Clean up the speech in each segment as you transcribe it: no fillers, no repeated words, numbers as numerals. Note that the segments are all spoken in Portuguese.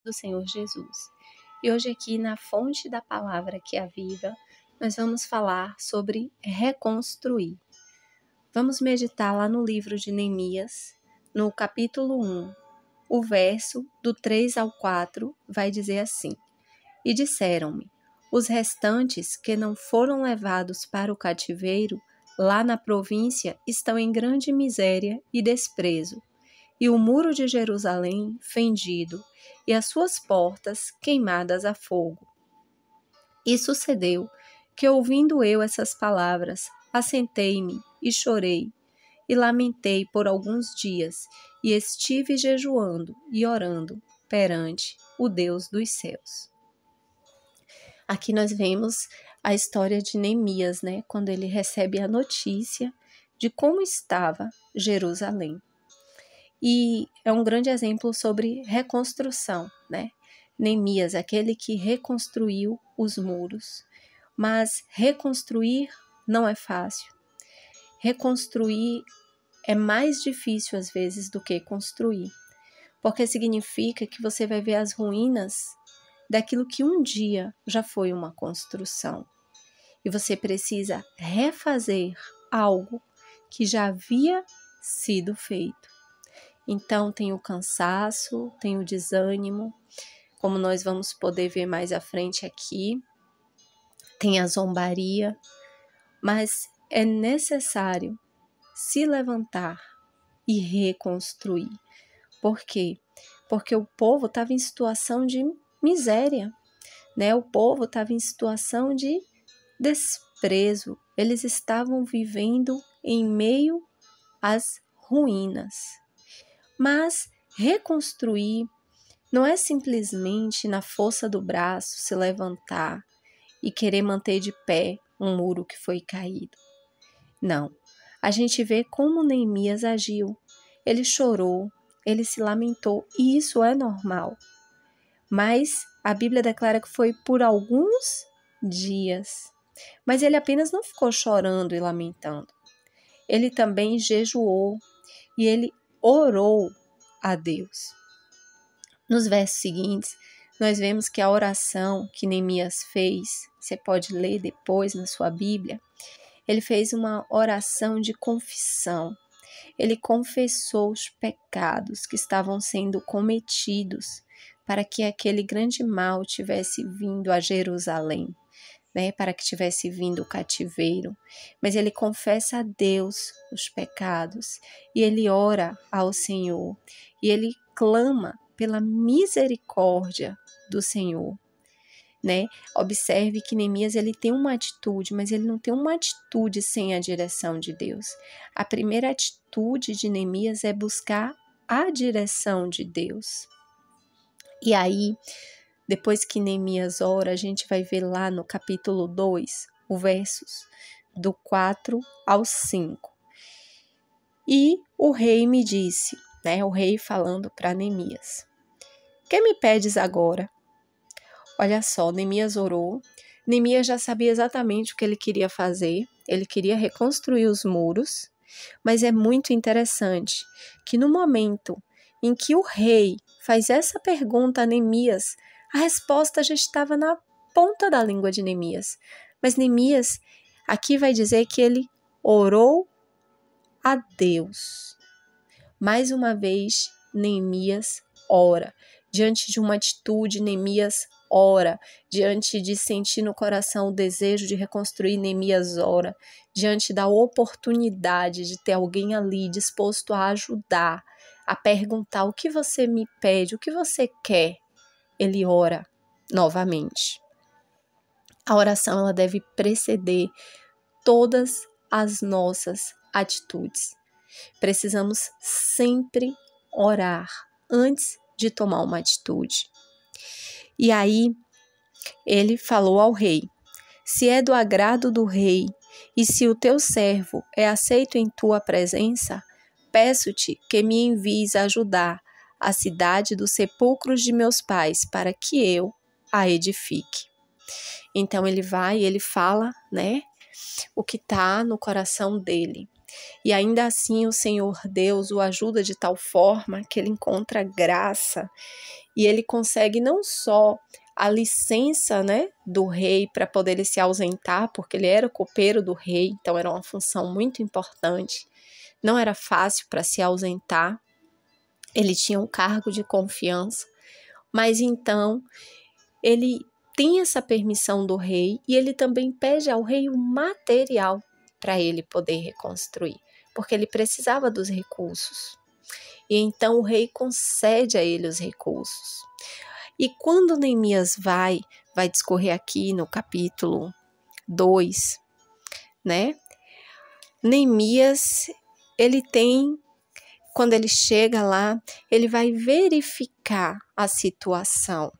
do Senhor Jesus. E hoje aqui na Fonte da Palavra que é viva, nós vamos falar sobre reconstruir. Vamos meditar lá no livro de Neemias, no capítulo 1, o verso do 3 ao 4 vai dizer assim: E disseram-me, os restantes que não foram levados para o cativeiro, lá na província, estão em grande miséria e desprezo, e o muro de Jerusalém fendido, e as suas portas queimadas a fogo. E sucedeu que, ouvindo eu essas palavras, assentei-me e chorei, e lamentei por alguns dias, e estive jejuando e orando perante o Deus dos céus. Aqui nós vemos a história de Neemias, quando ele recebe a notícia de como estava Jerusalém. E é um grande exemplo sobre reconstrução, Neemias, aquele que reconstruiu os muros. Mas reconstruir não é fácil. Reconstruir é mais difícil às vezes do que construir, porque significa que você vai ver as ruínas daquilo que um dia já foi uma construção. E você precisa refazer algo que já havia sido feito. Então tem o cansaço, tem o desânimo, como nós vamos poder ver mais à frente aqui, tem a zombaria, mas é necessário se levantar e reconstruir. Por quê? Porque o povo estava em situação de miséria, O povo estava em situação de desprezo. Eles estavam vivendo em meio às ruínas. Mas reconstruir não é simplesmente na força do braço se levantar e querer manter de pé um muro que foi caído. Não. A gente vê como Neemias agiu. Ele chorou, ele se lamentou, e isso é normal. Mas a Bíblia declara que foi por alguns dias. Mas ele apenas não ficou chorando e lamentando. Ele também jejuou e ele orou a Deus. Nos versos seguintes, nós vemos que a oração que Neemias fez, você pode ler depois na sua Bíblia, ele fez uma oração de confissão. Ele confessou os pecados que estavam sendo cometidos para que aquele grande mal tivesse vindo a Jerusalém, para que tivesse vindo o cativeiro. Mas ele confessa a Deus os pecados e ele ora ao Senhor e ele clama pela misericórdia do Senhor. Observe que Neemias ele tem uma atitude, mas ele não tem uma atitude sem a direção de Deus. A primeira atitude de Neemias é buscar a direção de Deus. E aí, depois que Neemias ora, a gente vai ver lá no capítulo 2, os versos do 4 ao 5. E o rei me disse, o rei falando para Neemias: que me pedes agora? Olha só, Neemias orou. Neemias já sabia exatamente o que ele queria fazer. Ele queria reconstruir os muros. Mas é muito interessante que no momento em que o rei faz essa pergunta a Neemias, a resposta já estava na ponta da língua de Neemias. Mas Neemias aqui vai dizer que ele orou a Deus. Mais uma vez, Neemias ora. Diante de uma atitude, Neemias ora. Diante de sentir no coração o desejo de reconstruir, Neemias ora. Diante da oportunidade de ter alguém ali disposto a ajudar, a perguntar o que você me pede, o que você quer, ele ora novamente. A oração ela deve preceder todas as nossas atitudes. Precisamos sempre orar antes de tomar uma atitude. E aí, ele falou ao rei: se é do agrado do rei, e se o teu servo é aceito em tua presença, peço-te que me envies ajudar a cidade dos sepulcros de meus pais, para que eu a edifique. Então ele vai e ele fala, o que está no coração dele. E ainda assim o Senhor Deus o ajuda de tal forma que ele encontra graça e ele consegue não só a licença, né, do rei para poder ele se ausentar, porque ele era copeiro do rei, então era uma função muito importante. Não era fácil para se ausentar, ele tinha um cargo de confiança, mas então ele tem essa permissão do rei e ele também pede ao rei o material para ele poder reconstruir, porque ele precisava dos recursos. E então o rei concede a ele os recursos. E quando Neemias vai discorrer aqui no capítulo 2, né? Neemias, quando ele chega lá, ele vai verificar a situação,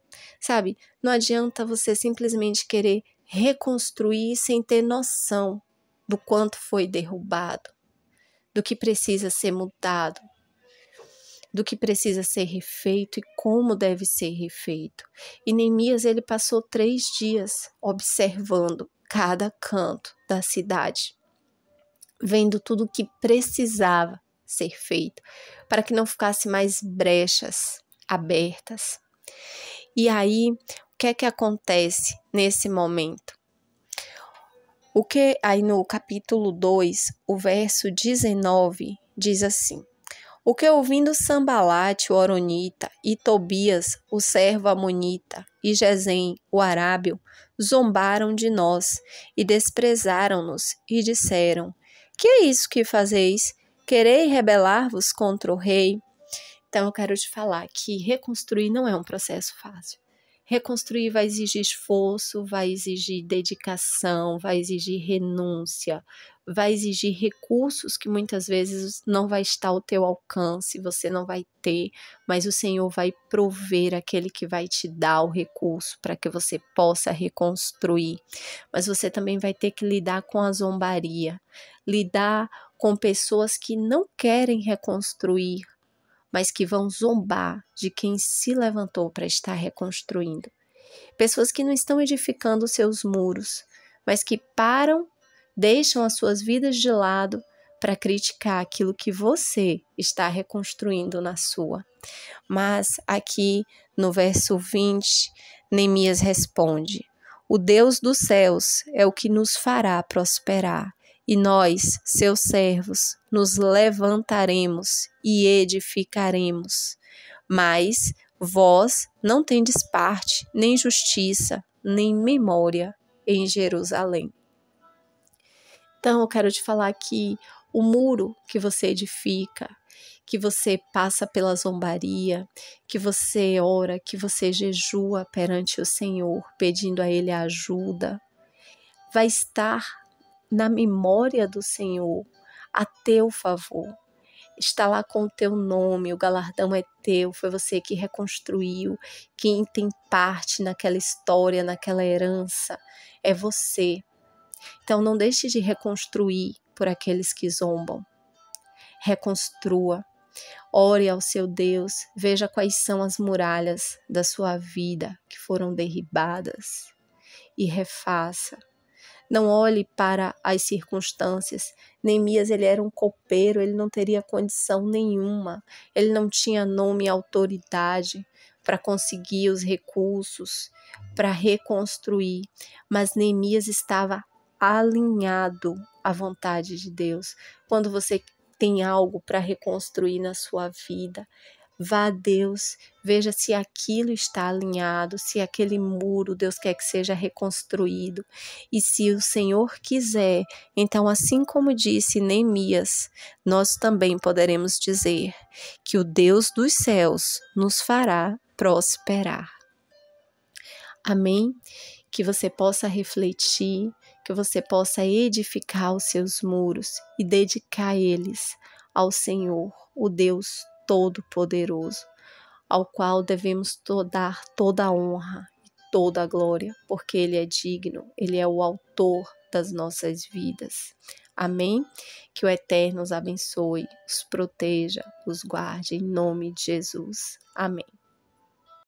sabe? Não adianta você simplesmente querer reconstruir sem ter noção do quanto foi derrubado, do que precisa ser mudado, do que precisa ser refeito e como deve ser refeito. E Neemias, ele passou 3 dias observando cada canto da cidade, vendo tudo o que precisava ser feito, para que não ficasse mais brechas abertas. E aí, o que é que acontece nesse momento? Aí no capítulo 2, o verso 19, diz assim: o que ouvindo Sambalate, o Horonita, e Tobias, o servo amonita, e Gesem, o arábio, zombaram de nós, e desprezaram-nos, e disseram: que é isso que fazeis? Querei rebelar-vos contra o rei? Então eu quero te falar que reconstruir não é um processo fácil. Reconstruir vai exigir esforço, vai exigir dedicação, vai exigir renúncia, vai exigir recursos que muitas vezes não vai estar ao teu alcance, você não vai ter, mas o Senhor vai prover aquele que vai te dar o recurso para que você possa reconstruir. Mas você também vai ter que lidar com a zombaria, lidar com pessoas que não querem reconstruir, mas que vão zombar de quem se levantou para estar reconstruindo. Pessoas que não estão edificando seus muros, mas que deixam as suas vidas de lado para criticar aquilo que você está reconstruindo na sua. Mas aqui no verso 20, Neemias responde: o Deus dos céus é o que nos fará prosperar, e nós, seus servos, nos levantaremos e edificaremos. Mas vós não tendes parte, nem justiça, nem memória em Jerusalém. Então eu quero te falar que o muro que você edifica, que você passa pela zombaria, que você ora, que você jejua perante o Senhor, pedindo a Ele ajuda, vai estar na memória do Senhor, a teu favor. Está lá com o teu nome, o galardão é teu, foi você que reconstruiu, quem tem parte naquela história, naquela herança, é você. Então não deixe de reconstruir por aqueles que zombam. Reconstrua, ore ao seu Deus, veja quais são as muralhas da sua vida que foram derribadas e refaça. Não olhe para as circunstâncias. Neemias, ele era um copeiro, ele não teria condição nenhuma, ele não tinha nome e autoridade para conseguir os recursos, para reconstruir, mas Neemias estava alinhado à vontade de Deus. Quando você tem algo para reconstruir na sua vida, vá a Deus, veja se aquilo está alinhado, se aquele muro Deus quer que seja reconstruído. E se o Senhor quiser, então assim como disse Neemias, nós também poderemos dizer que o Deus dos céus nos fará prosperar. Amém? Que você possa refletir, que você possa edificar os seus muros e dedicar eles ao Senhor, o Deus Todo-Poderoso, ao qual devemos dar toda a honra e toda a glória, porque Ele é digno, Ele é o autor das nossas vidas. Amém? Que o Eterno os abençoe, os proteja, os guarde, em nome de Jesus. Amém.